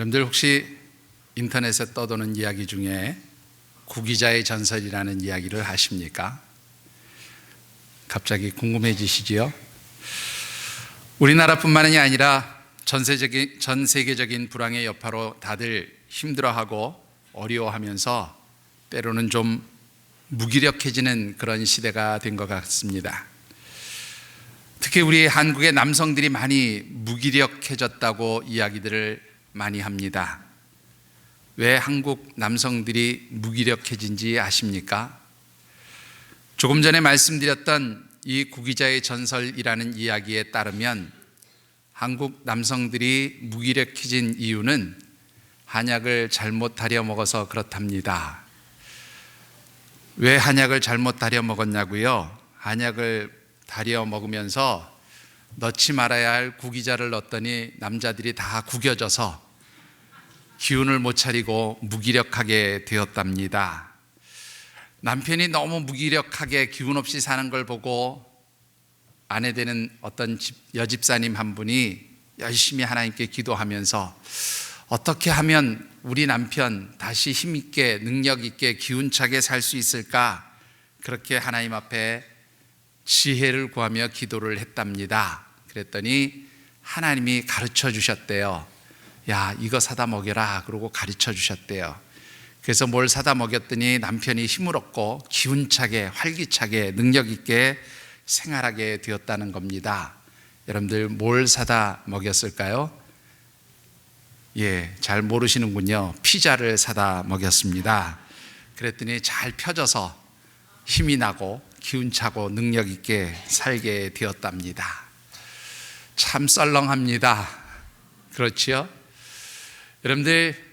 여러분들 혹시 인터넷에 떠도는 이야기 중에 구기자의 전설이라는 이야기를 아십니까? 갑자기 궁금해지시지요? 우리나라뿐만이 아니라 전 세계적인 불황의 여파로 다들 힘들어하고 어려워하면서 때로는 좀 무기력해지는 그런 시대가 된 것 같습니다. 특히 우리 한국의 남성들이 많이 무기력해졌다고 이야기들을 많이 합니다. 왜 한국 남성들이 무기력해진지 아십니까? 조금 전에 말씀드렸던 이 구기자의 전설이라는 이야기에 따르면 한국 남성들이 무기력해진 이유는 한약을 잘못 다려 먹어서 그렇답니다. 왜 한약을 잘못 다려 먹었냐고요? 한약을 다려 먹으면서 넣지 말아야 할 구기자를 넣었더니 남자들이 다 구겨져서 기운을 못 차리고 무기력하게 되었답니다. 남편이 너무 무기력하게 기운 없이 사는 걸 보고 아내 되는 어떤 여집사님 한 분이 열심히 하나님께 기도하면서 어떻게 하면 우리 남편 다시 힘있게 능력있게 기운차게 살 수 있을까? 그렇게 하나님 앞에 지혜를 구하며 기도를 했답니다. 그랬더니 하나님이 가르쳐 주셨대요. 야, 이거 사다 먹여라. 그러고 가르쳐 주셨대요. 그래서 뭘 사다 먹였더니 남편이 힘을 얻고 기운차게 활기차게 능력있게 생활하게 되었다는 겁니다. 여러분들 뭘 사다 먹였을까요? 잘 모르시는군요. 피자를 사다 먹였습니다. 그랬더니 잘 펴져서 힘이 나고 기운차고 능력있게 살게 되었답니다. 참 썰렁합니다. 그렇지요? 여러분들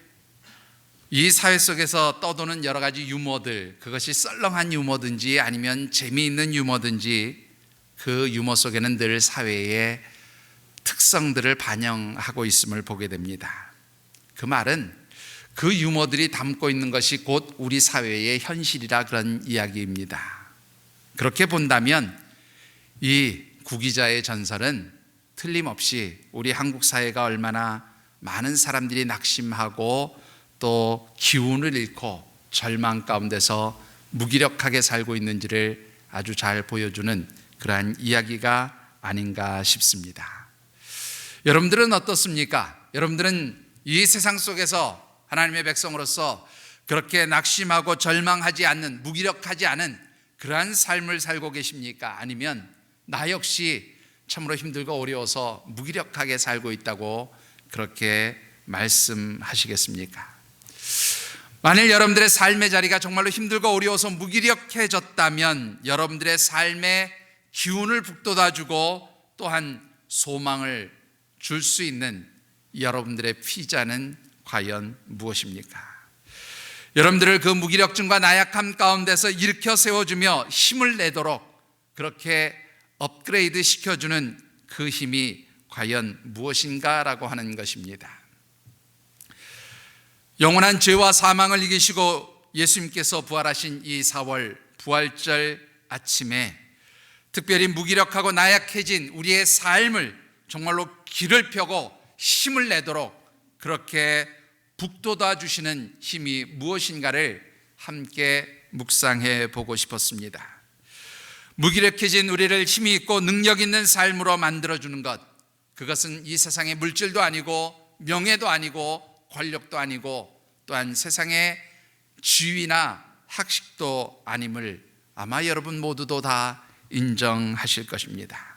이 사회 속에서 떠도는 여러 가지 유머들, 그것이 썰렁한 유머든지 아니면 재미있는 유머든지 그 유머 속에는 늘 사회의 특성들을 반영하고 있음을 보게 됩니다. 그 말은 그 유머들이 담고 있는 것이 곧 우리 사회의 현실이라 그런 이야기입니다. 그렇게 본다면 이 구기자의 전설은 틀림없이 우리 한국 사회가 얼마나 많은 사람들이 낙심하고 또 기운을 잃고 절망 가운데서 무기력하게 살고 있는지를 아주 잘 보여주는 그러한 이야기가 아닌가 싶습니다. 여러분들은 어떻습니까? 여러분들은 이 세상 속에서 하나님의 백성으로서 그렇게 낙심하고 절망하지 않는, 무기력하지 않은 그러한 삶을 살고 계십니까? 아니면 나 역시 참으로 힘들고 어려워서 무기력하게 살고 있다고 그렇게 말씀하시겠습니까? 만일 여러분들의 삶의 자리가 정말로 힘들고 어려워서 무기력해졌다면 여러분들의 삶에 기운을 북돋아주고 또한 소망을 줄 수 있는 여러분들의 피자는 과연 무엇입니까? 여러분들을 그 무기력증과 나약함 가운데서 일으켜 세워주며 힘을 내도록 그렇게 업그레이드 시켜주는 그 힘이 과연 무엇인가라고 하는 것입니다. 영원한 죄와 사망을 이기시고 예수님께서 부활하신 이 4월 부활절 아침에 특별히 무기력하고 나약해진 우리의 삶을 정말로 길을 펴고 힘을 내도록 그렇게 북돋아 주시는 힘이 무엇인가를 함께 묵상해 보고 싶었습니다. 무기력해진 우리를 힘이 있고 능력 있는 삶으로 만들어주는 것, 그것은 이 세상의 물질도 아니고 명예도 아니고 권력도 아니고 또한 세상의 지위나 학식도 아님을 아마 여러분 모두도 다 인정하실 것입니다.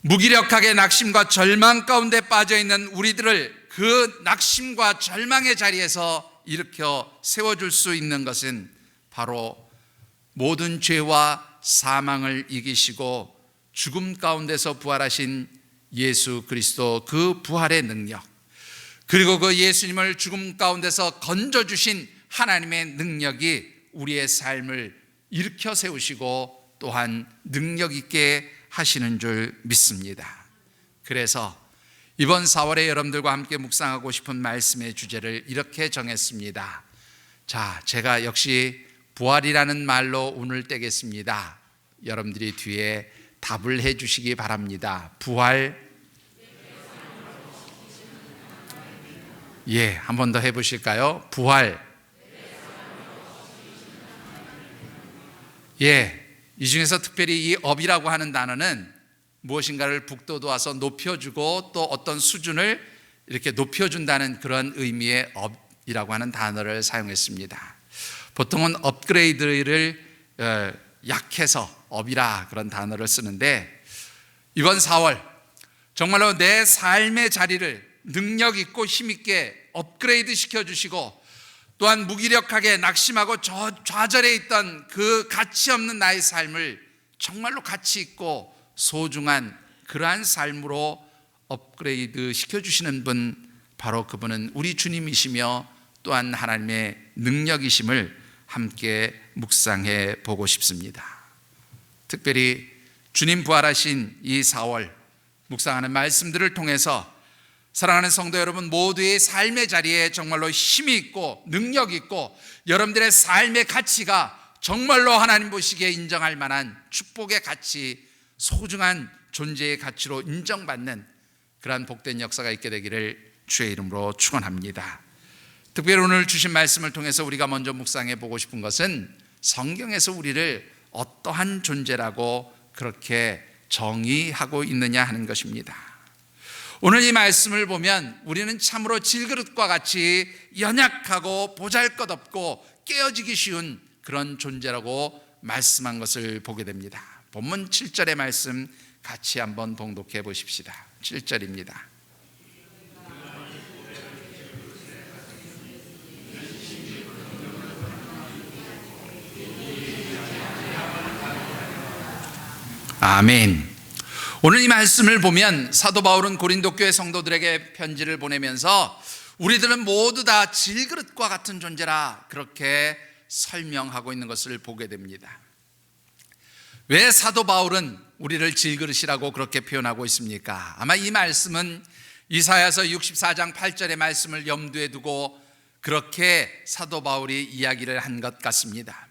무기력하게 낙심과 절망 가운데 빠져있는 우리들을 그 낙심과 절망의 자리에서 일으켜 세워줄 수 있는 것은 바로 모든 죄와 사망을 이기시고 죽음 가운데서 부활하신 예수 그리스도 그 부활의 능력, 그리고 그 예수님을 죽음 가운데서 건져주신 하나님의 능력이 우리의 삶을 일으켜 세우시고 또한 능력 있게 하시는 줄 믿습니다. 그래서 이번 4월에 여러분들과 함께 묵상하고 싶은 말씀의 주제를 이렇게 정했습니다. 자, 제가 역시 부활이라는 말로 운을 떼겠습니다. 여러분들이 뒤에 답을 해 주시기 바랍니다. 부활, 예, 한 번 더 해보실까요? 부활. 예, 이 중에서 특별히 이 업이라고 하는 단어는 무엇인가를 북돋워서 높여주고 또 어떤 수준을 이렇게 높여준다는 그런 의미의 업이라고 하는 단어를 사용했습니다. 보통은 업그레이드를 약해서 업이라 그런 단어를 쓰는데, 이번 4월 정말로 내 삶의 자리를 능력 있고 힘 있게 업그레이드 시켜주시고, 또한 무기력하게 낙심하고 좌절해 있던 그 가치 없는 나의 삶을 정말로 가치 있고 소중한 그러한 삶으로 업그레이드 시켜주시는 분, 바로 그분은 우리 주님이시며 또한 하나님의 능력이심을 함께 묵상해 보고 싶습니다. 특별히 주님 부활하신 이 4월 묵상하는 말씀들을 통해서 사랑하는 성도 여러분 모두의 삶의 자리에 정말로 힘이 있고 능력 있고 여러분들의 삶의 가치가 정말로 하나님 보시기에 인정할 만한 축복의 가치, 소중한 존재의 가치로 인정받는 그러한 복된 역사가 있게 되기를 주의 이름으로 축원합니다. 특별히 오늘 주신 말씀을 통해서 우리가 먼저 묵상해 보고 싶은 것은 성경에서 우리를 어떠한 존재라고 그렇게 정의하고 있느냐 하는 것입니다. 오늘 이 말씀을 보면 우리는 참으로 질그릇과 같이 연약하고 보잘것없고 깨어지기 쉬운 그런 존재라고 말씀한 것을 보게 됩니다. 본문 7절의 말씀 같이 한번 봉독해 보십시다. 7절입니다. 아멘. 오늘 이 말씀을 보면 사도 바울은 고린도 교회 성도들에게 편지를 보내면서 우리들은 모두 다 질그릇과 같은 존재라 그렇게 설명하고 있는 것을 보게 됩니다. 왜 사도 바울은 우리를 질그릇이라고 그렇게 표현하고 있습니까? 아마 이 말씀은 이사야서 64장 8절의 말씀을 염두에 두고 그렇게 사도 바울이 이야기를 한 것 같습니다.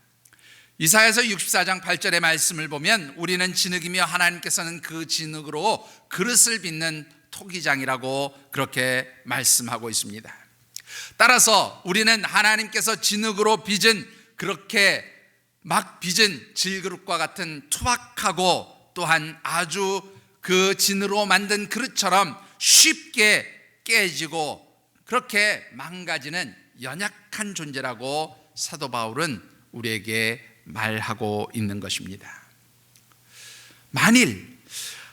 이사야서 64장 8절의 말씀을 보면 우리는 진흙이며 하나님께서는 그 진흙으로 그릇을 빚는 토기장이라고 그렇게 말씀하고 있습니다. 따라서 우리는 하나님께서 진흙으로 빚은, 그렇게 막 빚은 질그릇과 같은 투박하고 또한 아주 그 진으로 만든 그릇처럼 쉽게 깨지고 그렇게 망가지는 연약한 존재라고 사도 바울은 우리에게 말하고 있는 것입니다. 만일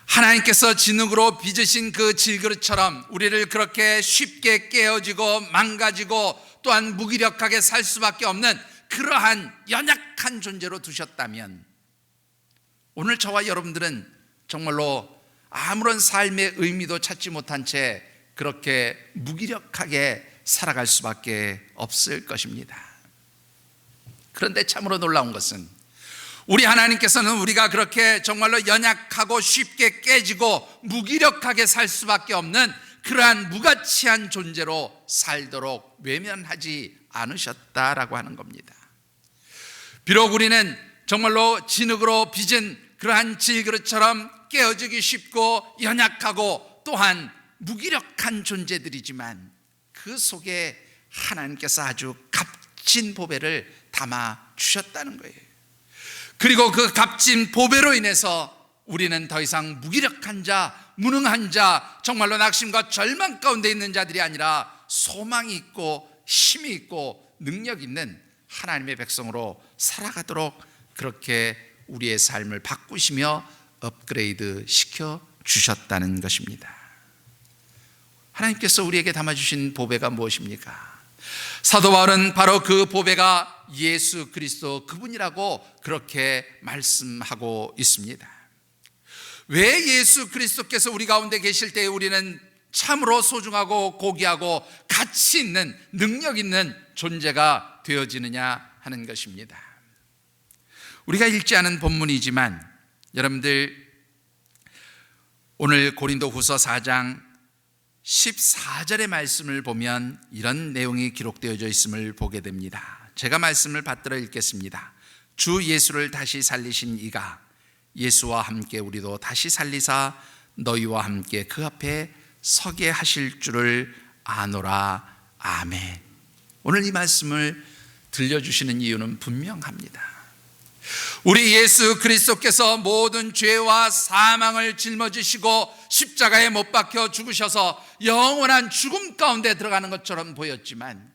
하나님께서 진흙으로 빚으신 그 질그릇처럼 우리를 그렇게 쉽게 깨어지고 망가지고 또한 무기력하게 살 수밖에 없는 그러한 연약한 존재로 두셨다면 오늘 저와 여러분들은 정말로 아무런 삶의 의미도 찾지 못한 채 그렇게 무기력하게 살아갈 수밖에 없을 것입니다. 그런데 참으로 놀라운 것은 우리 하나님께서는 우리가 그렇게 정말로 연약하고 쉽게 깨지고 무기력하게 살 수밖에 없는 그러한 무가치한 존재로 살도록 외면하지 않으셨다라고 하는 겁니다. 비록 우리는 정말로 진흙으로 빚은 그러한 질그릇처럼 깨어지기 쉽고 연약하고 또한 무기력한 존재들이지만 그 속에 하나님께서 아주 값진 보배를 담아 주셨다는 거예요. 그리고 그 값진 보배로 인해서 우리는 더 이상 무기력한 자, 무능한 자, 정말로 낙심과 절망 가운데 있는 자들이 아니라 소망이 있고 힘이 있고 능력 있는 하나님의 백성으로 살아가도록 그렇게 우리의 삶을 바꾸시며 업그레이드 시켜 주셨다는 것입니다. 하나님께서 우리에게 담아주신 보배가 무엇입니까? 사도 바울은 바로 그 보배가 예수 그리스도 그분이라고 그렇게 말씀하고 있습니다. 왜 예수 그리스도께서 우리 가운데 계실 때 우리는 참으로 소중하고 고귀하고 가치 있는 능력 있는 존재가 되어지느냐 하는 것입니다. 우리가 읽지 않은 본문이지만 여러분들 오늘 고린도후서 4장 14절의 말씀을 보면 이런 내용이 기록되어져 있음을 보게 됩니다. 제가 말씀을 받들어 읽겠습니다. 주 예수를 다시 살리신 이가 예수와 함께 우리도 다시 살리사 너희와 함께 그 앞에 서게 하실 줄을 아노라. 아멘. 오늘 이 말씀을 들려주시는 이유는 분명합니다. 우리 예수 그리스도께서 모든 죄와 사망을 짊어지시고 십자가에 못 박혀 죽으셔서 영원한 죽음 가운데 들어가는 것처럼 보였지만,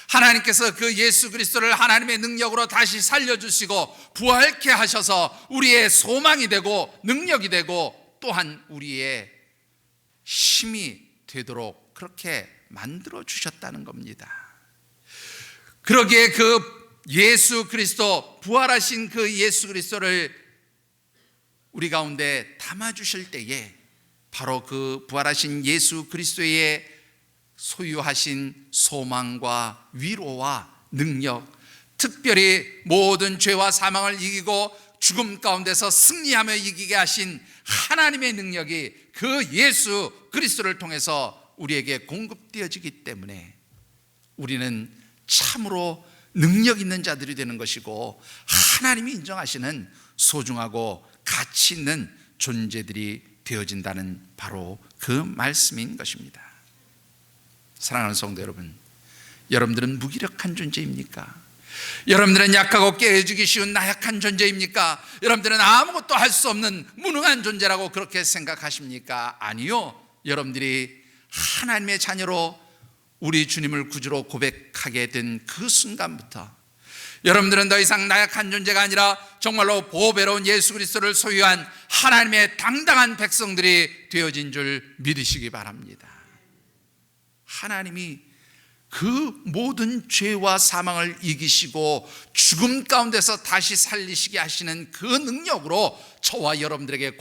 하나님께서 그 예수 그리스도를 하나님의 능력으로 다시 살려주시고 부활케 하셔서 우리의 소망이 되고 능력이 되고 또한 우리의 힘이 되도록 그렇게 만들어 주셨다는 겁니다. 그러기에 그 예수 그리스도, 부활하신 그 예수 그리스도를 우리 가운데 담아 주실 때에 바로 그 부활하신 예수 그리스도의 소유하신 소망과 위로와 능력, 특별히 모든 죄와 사망을 이기고 죽음 가운데서 승리하며 이기게 하신 하나님의 능력이 그 예수 그리스도를 통해서 우리에게 공급되어지기 때문에 우리는 참으로 능력 있는 자들이 되는 것이고, 하나님이 인정하시는 소중하고 가치 있는 존재들이 되어진다는 바로 그 말씀인 것입니다. 사랑하는 성도 여러분, 여러분들은 무기력한 존재입니까? 여러분들은 약하고 깨어지기 쉬운 나약한 존재입니까? 여러분들은 아무것도 할 수 없는 무능한 존재라고 그렇게 생각하십니까? 아니요. 여러분들이 하나님의 자녀로 우리 주님을 구주로 고백하게 된 그 순간부터 여러분들은 더 이상 나약한 존재가 아니라 정말로 보배로운 예수 그리스도를 소유한 하나님의 당당한 백성들이 되어진 줄 믿으시기 바랍니다. 하나님이 그 모든 죄와 사망을 이기시고 죽음 가운데서 다시 살리시게 하시는 그 능력으로 저와 여러분들에게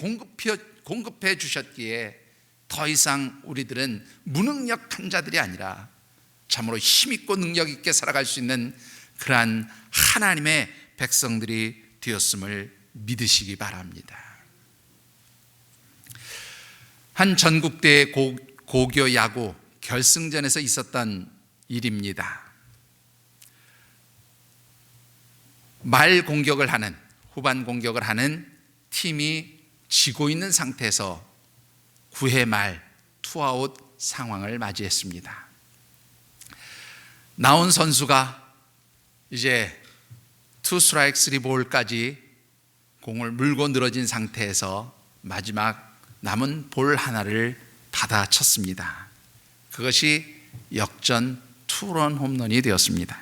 공급해 주셨기에 더 이상 우리들은 무능력한 자들이 아니라 참으로 힘있고 능력 있게 살아갈 수 있는 그러한 하나님의 백성들이 되었음을 믿으시기 바랍니다. 한 전국대 고교 야구 결승전에서 있었던 일입니다. 말 공격을 하는, 후반 공격을 하는 팀이 지고 있는 상태에서 9회 말 투아웃 상황을 맞이했습니다. 나온 선수가 이제 2스트라이크 3볼까지 공을 물고 늘어진 상태에서 마지막 남은 볼 하나를 받아쳤습니다. 그것이 역전 투런 홈런이 되었습니다.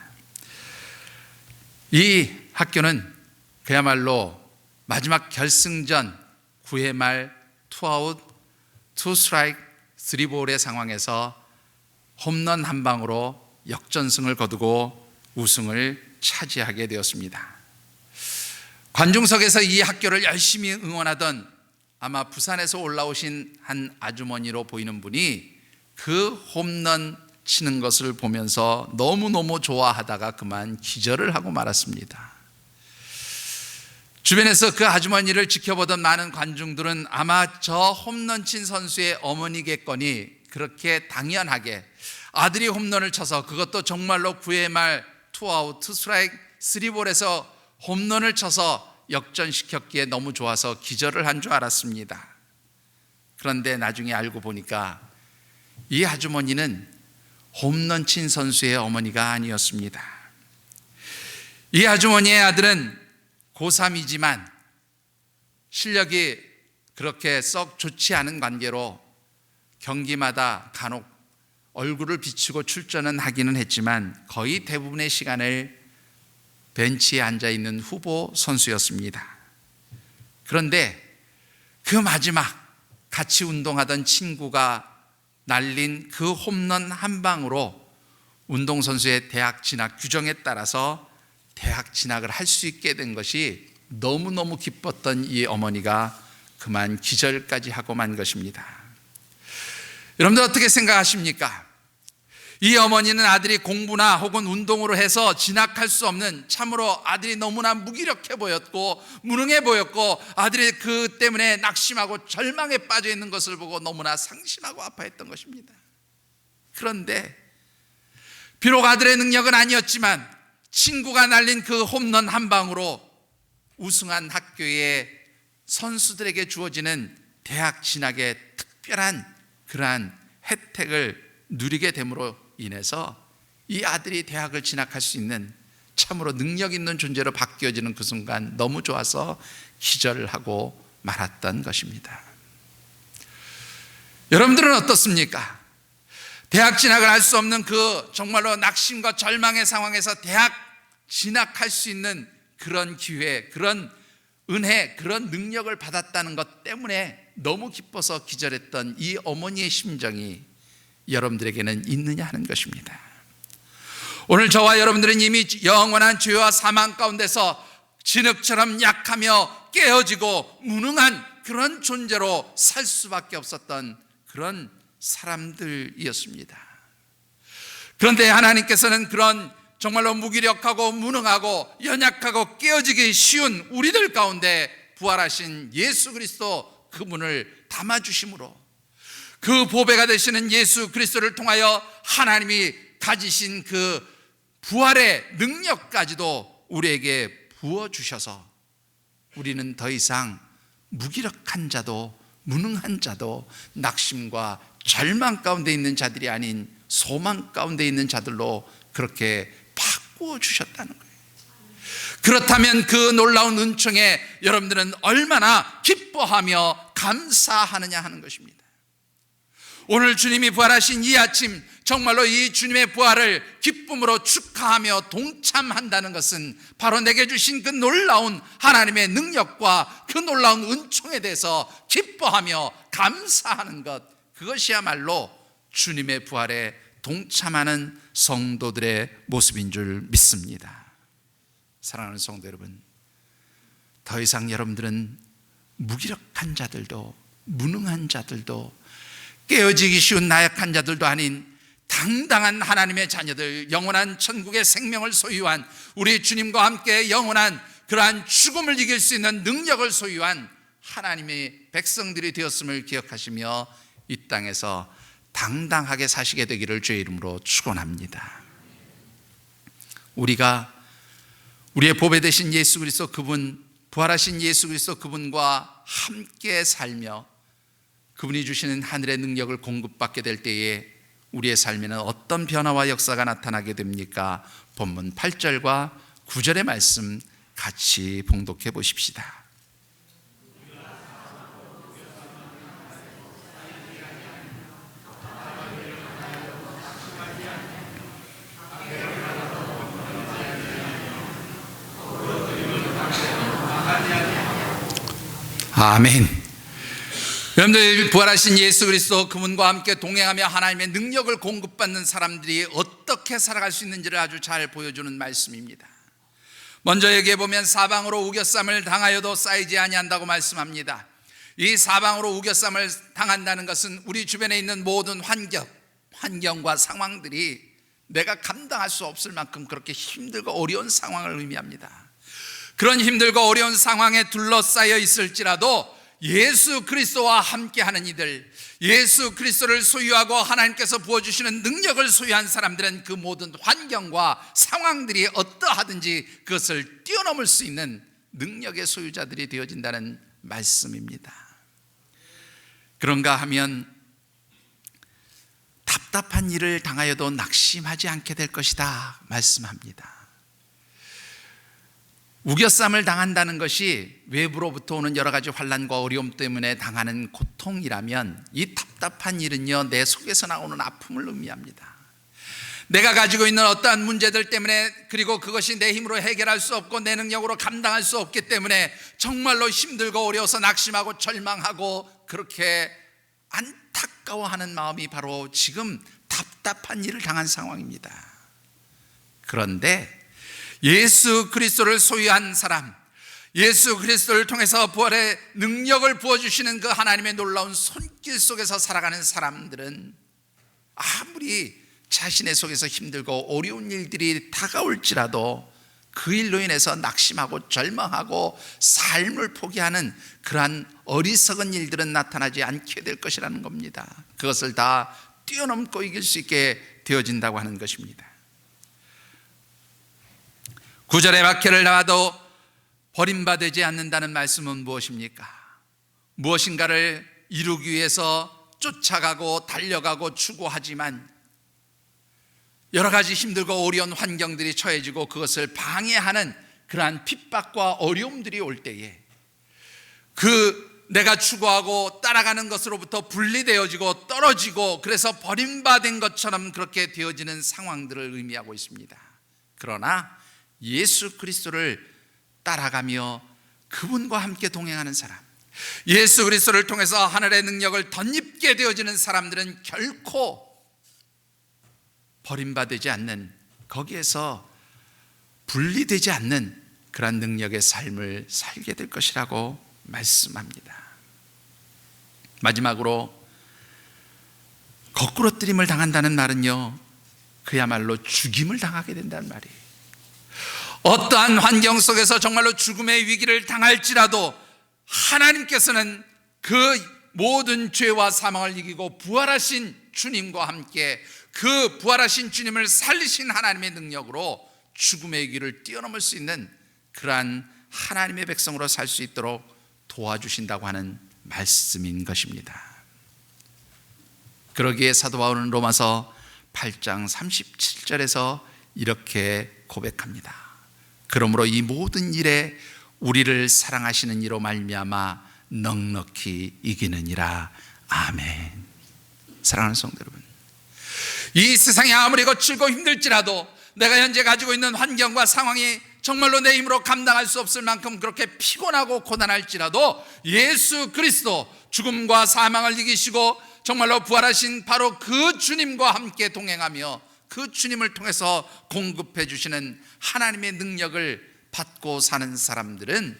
이 학교는 그야말로 마지막 결승전 9회 말 투아웃 2스트라이크 3볼의 상황에서 홈런 한 방으로 역전승을 거두고 우승을 차지하게 되었습니다. 관중석에서 이 학교를 열심히 응원하던 아마 부산에서 올라오신 한 아주머니로 보이는 분이 그 홈런 치는 것을 보면서 너무너무 좋아하다가 그만 기절을 하고 말았습니다. 주변에서 그 아주머니를 지켜보던 많은 관중들은 아마 저 홈런 친 선수의 어머니겠거니 그렇게 당연하게 아들이 홈런을 쳐서, 그것도 정말로 9회 말 투아웃 2스트라이크 3볼에서 홈런을 쳐서 역전시켰기에 너무 좋아서 기절을 한 줄 알았습니다. 그런데 나중에 알고 보니까 이 아주머니는 홈런 친 선수의 어머니가 아니었습니다. 이 아주머니의 아들은 고3이지만 실력이 그렇게 썩 좋지 않은 관계로 경기마다 간혹 얼굴을 비추고 출전은 하기는 했지만 거의 대부분의 시간을 벤치에 앉아있는 후보 선수였습니다. 그런데 그 마지막 같이 운동하던 친구가 날린 그 홈런 한 방으로 운동선수의 대학 진학 규정에 따라서 대학 진학을 할 수 있게 된 것이 너무너무 기뻤던 이 어머니가 그만 기절까지 하고 만 것입니다. 여러분들 어떻게 생각하십니까? 이 어머니는 아들이 공부나 혹은 운동으로 해서 진학할 수 없는, 참으로 아들이 너무나 무기력해 보였고 무능해 보였고 아들이 그 때문에 낙심하고 절망에 빠져 있는 것을 보고 너무나 상심하고 아파했던 것입니다. 그런데 비록 아들의 능력은 아니었지만 친구가 날린 그 홈런 한 방으로 우승한 학교의 선수들에게 주어지는 대학 진학의 특별한 그러한 혜택을 누리게 됨으로 인해서 이 아들이 대학을 진학할 수 있는 참으로 능력 있는 존재로 바뀌어지는 그 순간 너무 좋아서 기절을 하고 말았던 것입니다. 여러분들은 어떻습니까? 대학 진학을 할 수 없는 그 정말로 낙심과 절망의 상황에서 대학 진학할 수 있는 그런 기회, 그런 은혜, 그런 능력을 받았다는 것 때문에 너무 기뻐서 기절했던 이 어머니의 심정이 여러분들에게는 있느냐 하는 것입니다. 오늘 저와 여러분들은 이미 영원한 죄와 사망 가운데서 진흙처럼 약하며 깨어지고 무능한 그런 존재로 살 수밖에 없었던 그런 사람들이었습니다. 그런데 하나님께서는 그런 정말로 무기력하고 무능하고 연약하고 깨어지기 쉬운 우리들 가운데 부활하신 예수 그리스도 그분을 담아주심으로 그 보배가 되시는 예수 그리스도를 통하여 하나님이 가지신 그 부활의 능력까지도 우리에게 부어주셔서 우리는 더 이상 무기력한 자도 무능한 자도 낙심과 절망 가운데 있는 자들이 아닌 소망 가운데 있는 자들로 그렇게 바꾸어 주셨다는 거예요. 그렇다면 그 놀라운 은총에 여러분들은 얼마나 기뻐하며 감사하느냐 하는 것입니다. 오늘 주님이 부활하신 이 아침 정말로 이 주님의 부활을 기쁨으로 축하하며 동참한다는 것은 바로 내게 주신 그 놀라운 하나님의 능력과 그 놀라운 은총에 대해서 기뻐하며 감사하는 것, 그것이야말로 주님의 부활에 동참하는 성도들의 모습인 줄 믿습니다. 사랑하는 성도 여러분, 더 이상 여러분들은 무기력한 자들도 무능한 자들도 깨어지기 쉬운 나약한 자들도 아닌 당당한 하나님의 자녀들, 영원한 천국의 생명을 소유한 우리 주님과 함께 영원한 그러한 죽음을 이길 수 있는 능력을 소유한 하나님의 백성들이 되었음을 기억하시며 이 땅에서 당당하게 사시게 되기를 주의 이름으로 축원합니다. 우리가 우리의 보배 되신 예수 그리스도 그분, 부활하신 예수 그리스도 그분과 함께 살며 그분이 주시는 하늘의 능력을 공급받게 될 때에 우리의 삶에는 어떤 변화와 역사가 나타나게 됩니까? 본문 8절과 9절의 말씀 같이 봉독해 보십시다. 아멘. 여러분들, 부활하신 예수 그리스도 그분과 함께 동행하며 하나님의 능력을 공급받는 사람들이 어떻게 살아갈 수 있는지를 아주 잘 보여주는 말씀입니다. 먼저 여기에 보면 사방으로 우겨쌈을 당하여도 쌓이지 아니한다고 말씀합니다. 이 사방으로 우겨쌈을 당한다는 것은 우리 주변에 있는 모든 환경과 상황들이 내가 감당할 수 없을 만큼 그렇게 힘들고 어려운 상황을 의미합니다. 그런 힘들고 어려운 상황에 둘러싸여 있을지라도 예수 그리스도와 함께하는 이들, 예수 그리스도를 소유하고 하나님께서 부어주시는 능력을 소유한 사람들은 그 모든 환경과 상황들이 어떠하든지 그것을 뛰어넘을 수 있는 능력의 소유자들이 되어진다는 말씀입니다. 그런가 하면 답답한 일을 당하여도 낙심하지 않게 될 것이다 말씀합니다. 우겨쌈을 당한다는 것이 외부로부터 오는 여러 가지 환난과 어려움 때문에 당하는 고통이라면 이 답답한 일은요, 내 속에서 나오는 아픔을 의미합니다. 내가 가지고 있는 어떠한 문제들 때문에, 그리고 그것이 내 힘으로 해결할 수 없고 내 능력으로 감당할 수 없기 때문에 정말로 힘들고 어려워서 낙심하고 절망하고 그렇게 안타까워하는 마음이 바로 지금 답답한 일을 당한 상황입니다. 그런데 예수 그리스도를 소유한 사람, 예수 그리스도를 통해서 부활의 능력을 부어주시는 그 하나님의 놀라운 손길 속에서 살아가는 사람들은 아무리 자신의 속에서 힘들고 어려운 일들이 다가올지라도 그 일로 인해서 낙심하고 절망하고 삶을 포기하는 그러한 어리석은 일들은 나타나지 않게 될 것이라는 겁니다. 그것을 다 뛰어넘고 이길 수 있게 되어진다고 하는 것입니다. 9절의 박해를 나와도 버림받지 않는다는 말씀은 무엇입니까? 무엇인가를 이루기 위해서 쫓아가고 달려가고 추구하지만 여러 가지 힘들고 어려운 환경들이 처해지고 그것을 방해하는 그러한 핍박과 어려움들이 올 때에 내가 추구하고 따라가는 것으로부터 분리되어지고 떨어지고 그래서 버림받은 것처럼 그렇게 되어지는 상황들을 의미하고 있습니다. 그러나 예수 그리스도를 따라가며 그분과 함께 동행하는 사람, 예수 그리스도를 통해서 하늘의 능력을 덧입게 되어지는 사람들은 결코 버림받지 않는, 거기에서 분리되지 않는 그런 능력의 삶을 살게 될 것이라고 말씀합니다. 마지막으로 거꾸로뜨림을 당한다는 말은요, 그야말로 죽임을 당하게 된다는 말이에요. 어떠한 환경 속에서 정말로 죽음의 위기를 당할지라도 하나님께서는 그 모든 죄와 사망을 이기고 부활하신 주님과 함께 그 부활하신 주님을 살리신 하나님의 능력으로 죽음의 위기를 뛰어넘을 수 있는 그러한 하나님의 백성으로 살 수 있도록 도와주신다고 하는 말씀인 것입니다. 그러기에 사도 바울은 로마서 8장 37절에서 이렇게 고백합니다. 그러므로 이 모든 일에 우리를 사랑하시는 이로 말미암아 넉넉히 이기느니라. 아멘. 사랑하는 성도 여러분, 이 세상이 아무리 거칠고 힘들지라도 내가 현재 가지고 있는 환경과 상황이 정말로 내 힘으로 감당할 수 없을 만큼 그렇게 피곤하고 고단할지라도 예수 그리스도 죽음과 사망을 이기시고 정말로 부활하신 바로 그 주님과 함께 동행하며 그 주님을 통해서 공급해 주시는 하나님의 능력을 받고 사는 사람들은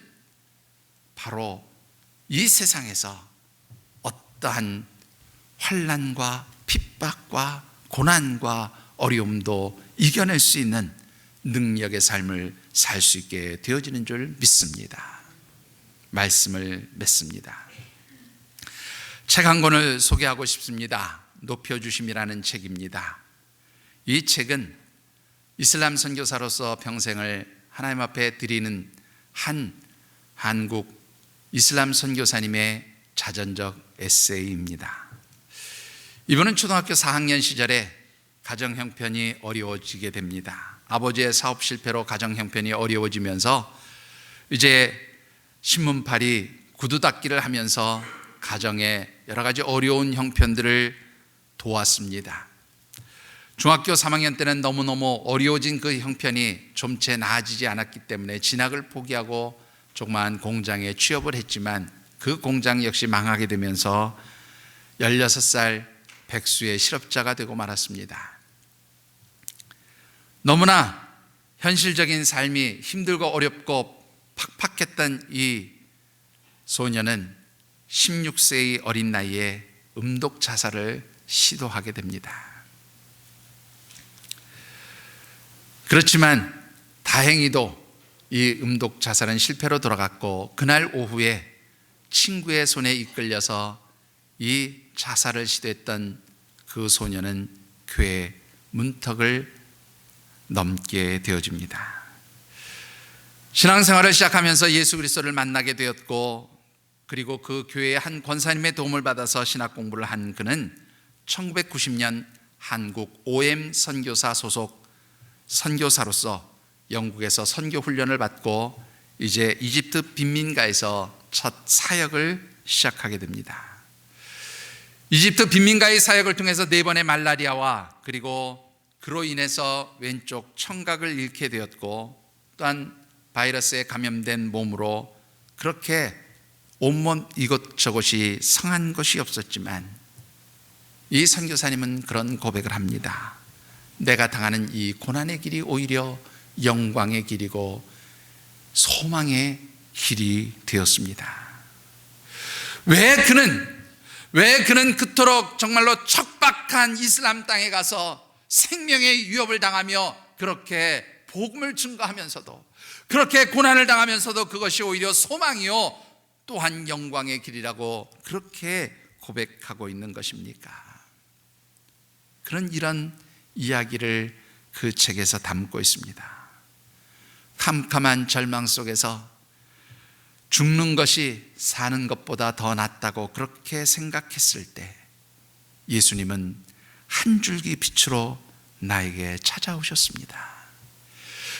바로 이 세상에서 어떠한 환난과 핍박과 고난과 어려움도 이겨낼 수 있는 능력의 삶을 살 수 있게 되어지는 줄 믿습니다. 말씀을 맺습니다. 책 한 권을 소개하고 싶습니다. 높여주심이라는 책입니다. 이 책은 이슬람 선교사로서 평생을 하나님 앞에 드리는 한 한국 이슬람 선교사님의 자전적 에세이입니다. 이분은 초등학교 4학년 시절에 가정 형편이 어려워지게 됩니다. 아버지의 사업 실패로 가정 형편이 어려워지면서 이제 신문팔이 구두 닦기를 하면서 가정의 여러 가지 어려운 형편들을 도왔습니다. 중학교 3학년 때는 너무너무 어려워진 그 형편이 좀 채 나아지지 않았기 때문에 진학을 포기하고 조그마한 공장에 취업을 했지만 그 공장 역시 망하게 되면서 16살 백수의 실업자가 되고 말았습니다. 너무나 현실적인 삶이 힘들고 어렵고 팍팍했던 이 소녀는 16세의 어린 나이에 음독 자살을 시도하게 됩니다. 그렇지만 다행히도 이 음독 자살은 실패로 돌아갔고 그날 오후에 친구의 손에 이끌려서 이 자살을 시도했던 그 소녀는 교회 문턱을 넘게 되어집니다. 신앙생활을 시작하면서 예수 그리스도를 만나게 되었고 그리고 그 교회의 한 권사님의 도움을 받아서 신학 공부를 한 그는 1990년 한국 OM 선교사 소속 선교사로서 영국에서 선교 훈련을 받고 이제 이집트 빈민가에서 첫 사역을 시작하게 됩니다. 이집트 빈민가의 사역을 통해서 4번의 말라리아와 그리고 그로 인해서 왼쪽 청각을 잃게 되었고 또한 바이러스에 감염된 몸으로 그렇게 온몸 이것저것이 성한 것이 없었지만 이 선교사님은 그런 고백을 합니다. 내가 당하는 이 고난의 길이 오히려 영광의 길이고 소망의 길이 되었습니다. 왜 그는 그토록 정말로 척박한 이슬람 땅에 가서 생명의 위협을 당하며 그렇게 복음을 증거하면서도 그렇게 고난을 당하면서도 그것이 오히려 소망이요 또한 영광의 길이라고 그렇게 고백하고 있는 것입니까? 그런 이런 이야기를 그 책에서 담고 있습니다. 캄캄한 절망 속에서 죽는 것이 사는 것보다 더 낫다고 그렇게 생각했을 때 예수님은 한 줄기 빛으로 나에게 찾아오셨습니다.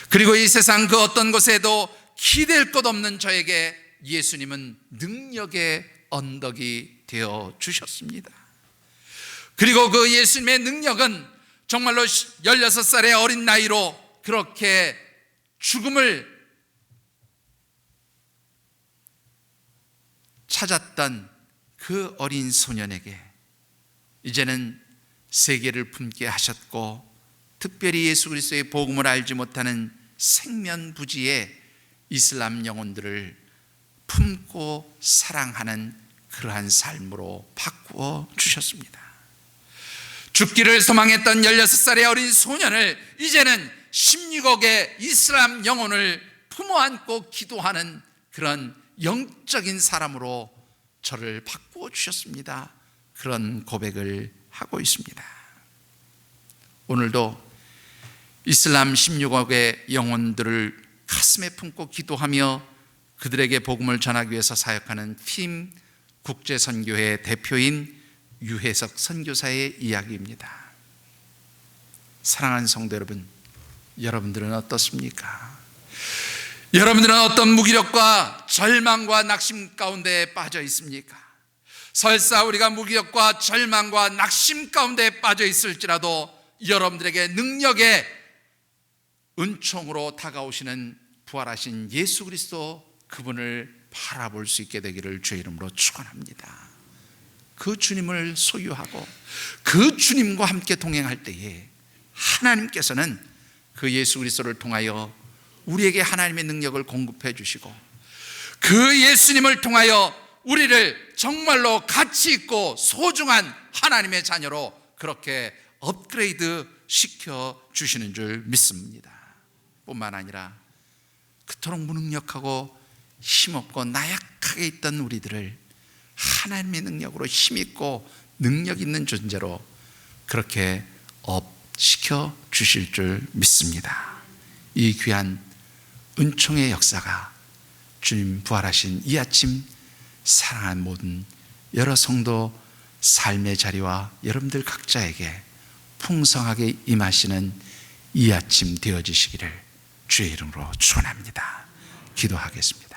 그리고 이 세상 그 어떤 곳에도 기댈 것 없는 저에게 예수님은 능력의 언덕이 되어 주셨습니다. 그리고 그 예수님의 능력은 정말로 16살의 어린 나이로 그렇게 죽음을 찾았던 그 어린 소년에게 이제는 세계를 품게 하셨고, 특별히 예수 그리스도의 복음을 알지 못하는 생면부지의 이슬람 영혼들을 품고 사랑하는 그러한 삶으로 바꾸어 주셨습니다. 죽기를 소망했던 16살의 어린 소년을 이제는 16억의 이슬람 영혼을 품어안고 기도하는 그런 영적인 사람으로 저를 바꾸어 주셨습니다. 그런 고백을 하고 있습니다. 오늘도 이슬람 16억의 영혼들을 가슴에 품고 기도하며 그들에게 복음을 전하기 위해서 사역하는 팀 국제선교회 대표인 유혜석 선교사의 이야기입니다. 사랑하는 성도 여러분, 여러분들은 어떻습니까? 여러분들은 어떤 무기력과 절망과 낙심 가운데 빠져 있습니까? 설사 우리가 무기력과 절망과 낙심 가운데 빠져 있을지라도 여러분들에게 능력의 은총으로 다가오시는 부활하신 예수 그리스도, 그분을 바라볼 수 있게 되기를 주의 이름으로 축원합니다. 그 주님을 소유하고 그 주님과 함께 동행할 때에 하나님께서는 그 예수 그리스도를 통하여 우리에게 하나님의 능력을 공급해 주시고, 그 예수님을 통하여 우리를 정말로 가치 있고 소중한 하나님의 자녀로 그렇게 업그레이드 시켜 주시는 줄 믿습니다. 뿐만 아니라 그토록 무능력하고 힘없고 나약하게 있던 우리들을 하나님의 능력으로 힘있고 능력 있는 존재로 그렇게 업시켜 주실 줄 믿습니다. 이 귀한 은총의 역사가 주님 부활하신 이 아침 사랑하는 모든 여러 성도 삶의 자리와 여러분들 각자에게 풍성하게 임하시는 이 아침 되어지시기를 주의 이름으로 축원합니다. 기도하겠습니다.